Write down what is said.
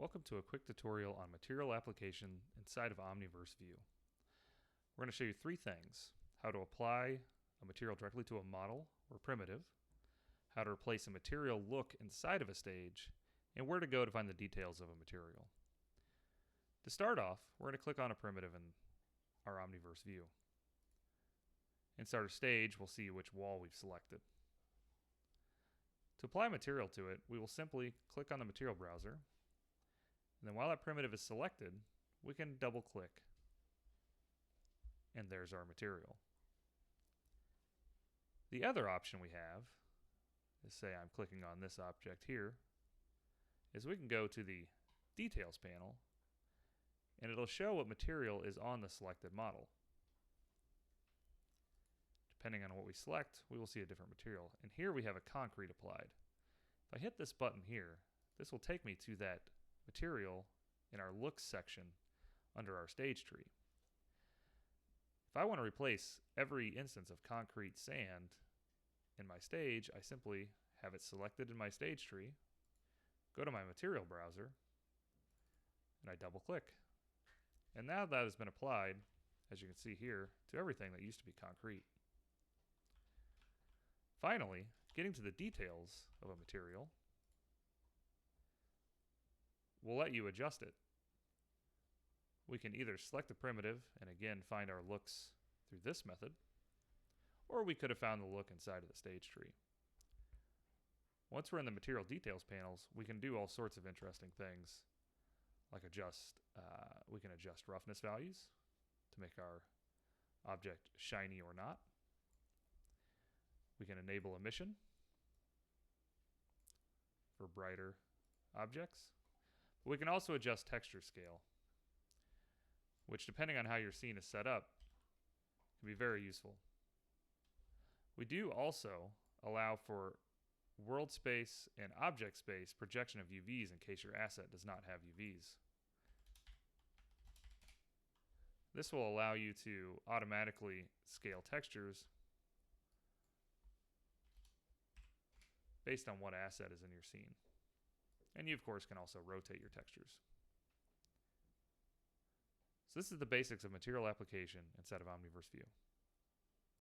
Welcome to a quick tutorial on material application inside of Omniverse view. We're going to show you three things: how to apply a material directly to a model or primitive, how to replace a material look inside of a stage, and where to go to find the details of a material. To start off, we're going to click on a primitive in our Omniverse view. In Starter Stage, we'll see which wall we've selected. To apply material to it, we will simply click on the material browser, and then while that primitive is selected, we can double click, and there's our material. The other option we have is, say I'm clicking on this object here, is we can go to the Details panel, and it'll show what material is on the selected model. Depending on what we select, we will see a different material. And here we have a concrete applied. If I hit this button here, this will take me to that material in our Looks section under our stage tree. If I want to replace every instance of concrete sand in my stage, I simply have it selected in my stage tree, go to my material browser, and I double click. And now that has been applied, as you can see here, to everything that used to be concrete. Finally, getting to the details of a material will let you adjust it. We can either select the primitive and again find our looks through this method, or we could have found the look inside of the stage tree. Once we're in the material details panels, we can do all sorts of interesting things, like we can adjust roughness values to make our object shiny or not. We can enable emission for brighter objects. But we can also adjust texture scale, which, depending on how your scene is set up, can be very useful. We do also allow for world space and object space projection of UVs in case your asset does not have UVs. This will allow you to automatically scale textures based on what asset is in your scene. And you, of course, can also rotate your textures. So this is the basics of material application inside of Omniverse View.